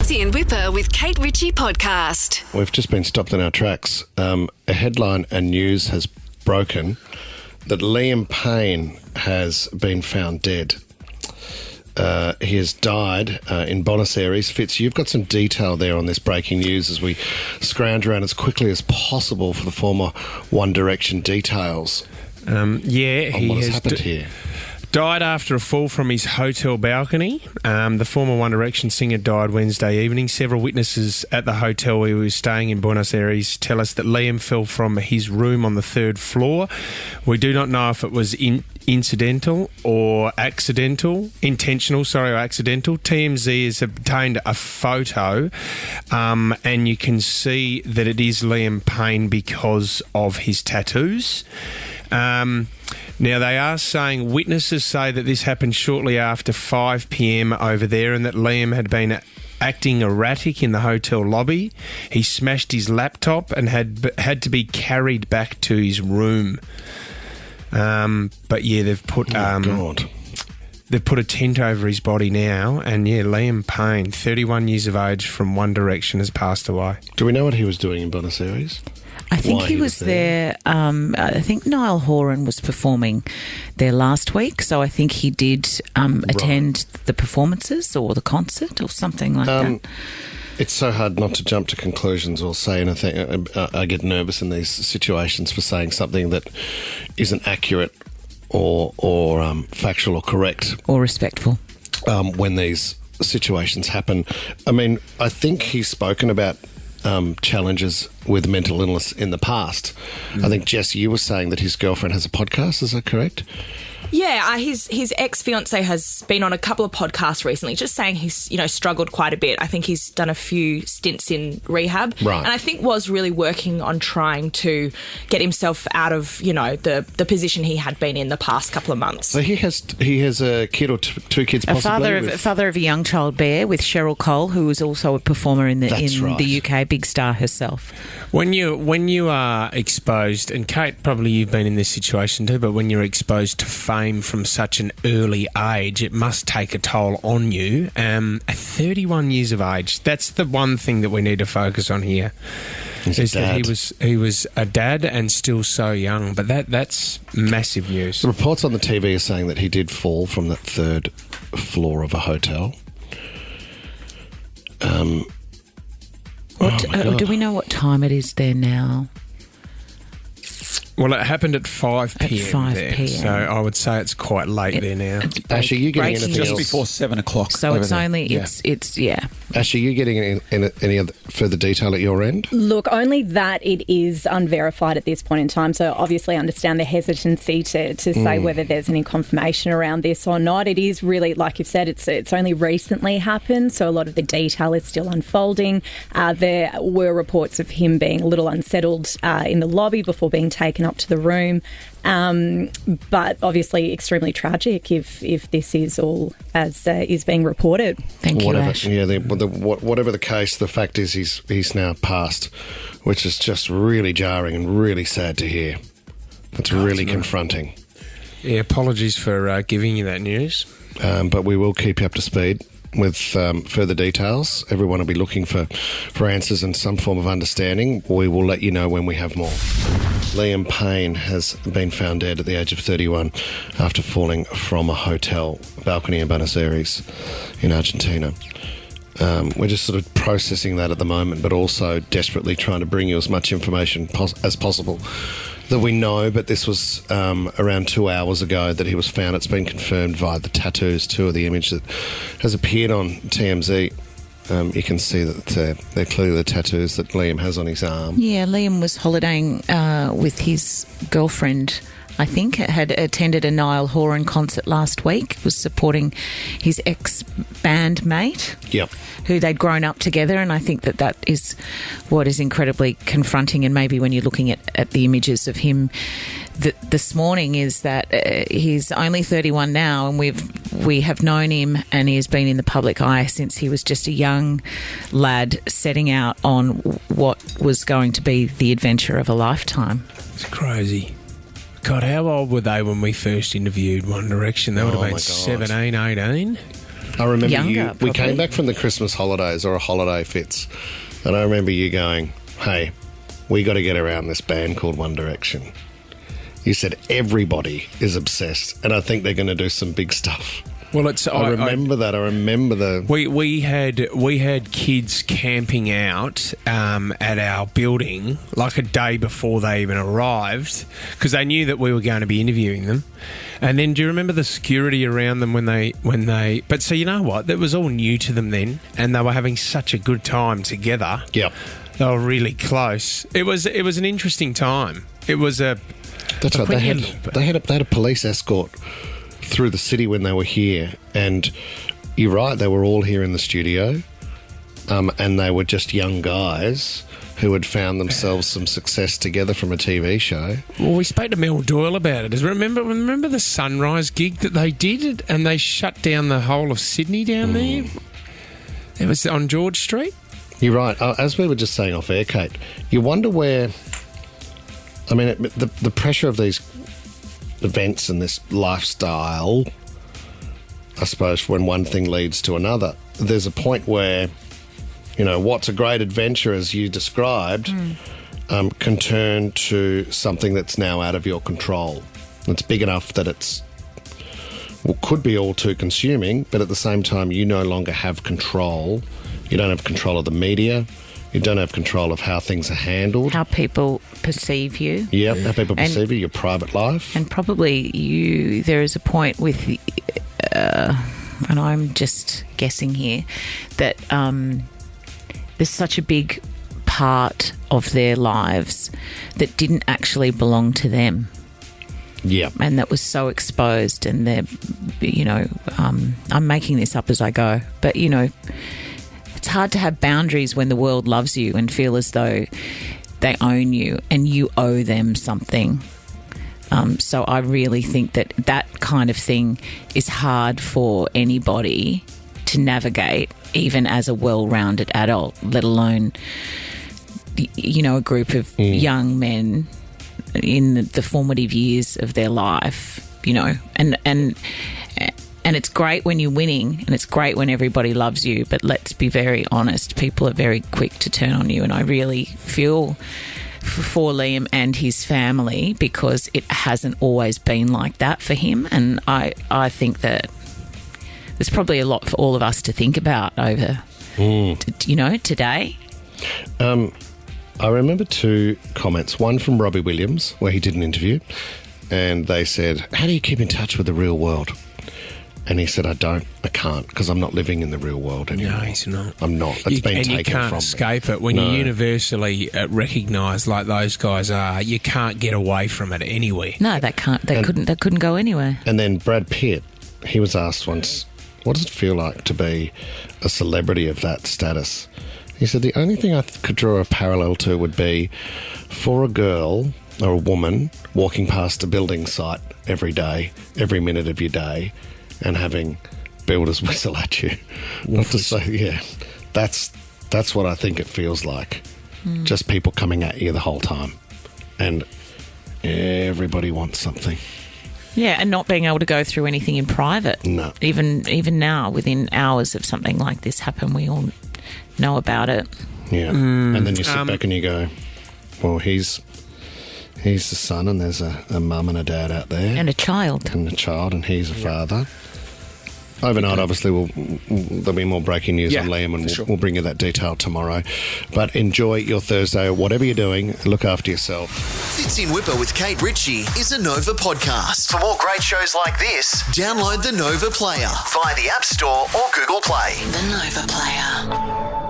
Fitzy and Whipper with Kate Ritchie podcast. We've just been stopped in our tracks. A headline and news has broken that Liam Payne has been found dead. He has died in Buenos Aires. Fitz, you've got some detail there on this breaking news as we scrounge around as quickly as possible for the former One Direction details. He what has has happened here. died after a fall from his hotel balcony. The former One Direction singer died Wednesday evening. Several witnesses at the hotel where he was staying in Buenos Aires tell us that Liam fell from his room on the third floor. We do not know if it was intentional or accidental. TMZ has obtained a photo and you can see that it is Liam Payne because of his tattoos. Now, they are saying, witnesses say that this happened shortly after 5 p.m. over there and that Liam had been acting erratic in the hotel lobby. He smashed his laptop and had to be carried back to his room. They've put... They've put a tent over his body now, and Liam Payne, 31 years of age, from One Direction, has passed away. Do we know what he was doing in Buenos Aires? I think he was there. I think Niall Horan was performing there last week, so I think he did attend the performances or the concert or something like that. It's so hard not to jump to conclusions or say anything. I get nervous in these situations for saying something that isn't accurate or factual or correct. Or respectful. When these situations happen. I mean, I think he's spoken about challenges with mental illness in the past. I think, Jess, you were saying that his girlfriend has a podcast, is that correct? Yeah, his ex-fiancée has been on a couple of podcasts recently, just saying he's, struggled quite a bit. I think he's done a few stints in rehab. Right. And I think was really working on trying to get himself out of, the position he had been in the past couple of months. So he has a kid or two kids possibly? A father of a young child, Bear, with Cheryl Cole, who is also a performer in the UK, big star herself. When you are exposed, and Kate, probably you've been in this situation too, but when you're exposed to fame from such an early age, it must take a toll on you. At 31 years of age, that's the one thing that we need to focus on here. That he was a dad and still so young, but that's massive news. The reports on the TV are saying that he did fall from the third floor of a hotel. Do we know what time it is there now? Well, it happened at 5 p.m. At 5 there, p.m. so I would say it's quite late there now. Ash, are you getting anything just else? before 7 o'clock? So it's there. only it's. Ash, are you getting any other further detail at your end? Look, only that it is unverified at this point in time. So obviously I understand the hesitancy to say whether there's any confirmation around this or not. It is really, like you've said, it's only recently happened, so a lot of the detail is still unfolding. There were reports of him being a little unsettled in the lobby before being taken up to the room. But obviously extremely tragic if this is all as is being reported. Thank you, Ash. Whatever the case, the fact is he's now passed, which is just really jarring and really sad to hear. It's really confronting. Yeah, apologies for giving you that news. But we will keep you up to speed with further details. Everyone will be looking for answers and some form of understanding. We will let you know when we have more. Liam Payne has been found dead at the age of 31 after falling from a hotel balcony in Buenos Aires in Argentina. We're just sort of processing that at the moment, but also desperately trying to bring you as much information as possible that we know. But this was around 2 hours ago that he was found. It's been confirmed via the tattoos too, of the image that has appeared on TMZ. You can see that they're clearly the tattoos that Liam has on his arm. Yeah, Liam was holidaying with his girlfriend, I think, had attended a Niall Horan concert last week, was supporting his ex-bandmate, who they'd grown up together, and I think that is what is incredibly confronting. And maybe when you're looking at the images of him this morning, is that he's only 31 now, and we have known him, and he has been in the public eye since he was just a young lad setting out on what was going to be the adventure of a lifetime. It's crazy. God, how old were they when we first interviewed One Direction? They would have been 17, 18. I remember younger. we came back from the Christmas holidays or a holiday, Fitz, and I remember you going, hey, we got to get around this band called One Direction. You said everybody is obsessed, and I think they're going to do some big stuff. Well, I remember that. I remember the... We had kids camping out at our building like a day before they even arrived because they knew that we were going to be interviewing them. And then do you remember the security around them when they? But so you know what? That was all new to them then, and they were having such a good time together. Yep. They were really close. It was an interesting time. It was a... That's right. They had a police escort through the city when they were here, and you're right, they were all here in the studio, and they were just young guys who had found themselves some success together from a TV show. Well, we spoke to Mel Doyle about it. Remember the Sunrise gig that they did, and they shut down the whole of Sydney down there? It was on George Street. You're right. As we were just saying off air, Kate, you wonder where... I mean, the pressure of these events and this lifestyle, I suppose, when one thing leads to another, there's a point where, what's a great adventure, as you described, can turn to something that's now out of your control. It's big enough that could be all too consuming, but at the same time, you no longer have control. You don't have control of the media. You don't have control of how things are handled. How people perceive you. Yeah, how people perceive you, your private life. And probably there is a point with, and I'm just guessing here, that there's such a big part of their lives that didn't actually belong to them. Yeah. And that was so exposed, and they're, I'm making this up as I go, but, it's hard to have boundaries when the world loves you and feel as though they own you and you owe them something. So I really think that kind of thing is hard for anybody to navigate, even as a well-rounded adult, let alone, a group of young men in the formative years of their life, and it's great when you're winning, and it's great when everybody loves you, but let's be very honest, people are very quick to turn on you, and I really feel for Liam and his family because it hasn't always been like that for him, and I think that there's probably a lot for all of us to think about over, today. I remember two comments, one from Robbie Williams, where he did an interview, and they said, how do you keep in touch with the real world? And he said, I can't, because I'm not living in the real world anymore. No, he's not. I'm not. It's been taken from me. And you can't escape it. When you're universally recognised like those guys are, you can't get away from it anywhere. No, they can't. They couldn't go anywhere. And then Brad Pitt, he was asked once, what does it feel like to be a celebrity of that status? He said, the only thing I could draw a parallel to would be for a girl or a woman walking past a building site every day, every minute of your day, and having builders whistle at you. Not to say, yeah, that's what I think it feels like. Just people coming at you the whole time, and everybody wants something. Yeah, and not being able to go through anything in private. No, even now, within hours of something like this happen, we all know about it. Yeah, and then you sit back and you go, well, he's the son, and there's a mum and a dad out there. And a child. And he's a father. Overnight, obviously, there'll be more breaking news on Liam, and we'll bring you that detail tomorrow. But enjoy your Thursday, whatever you're doing. Look after yourself. Fitz in Whipper with Kate Ritchie is a Nova podcast. For more great shows like this, download the Nova Player via the App Store or Google Play. The Nova Player.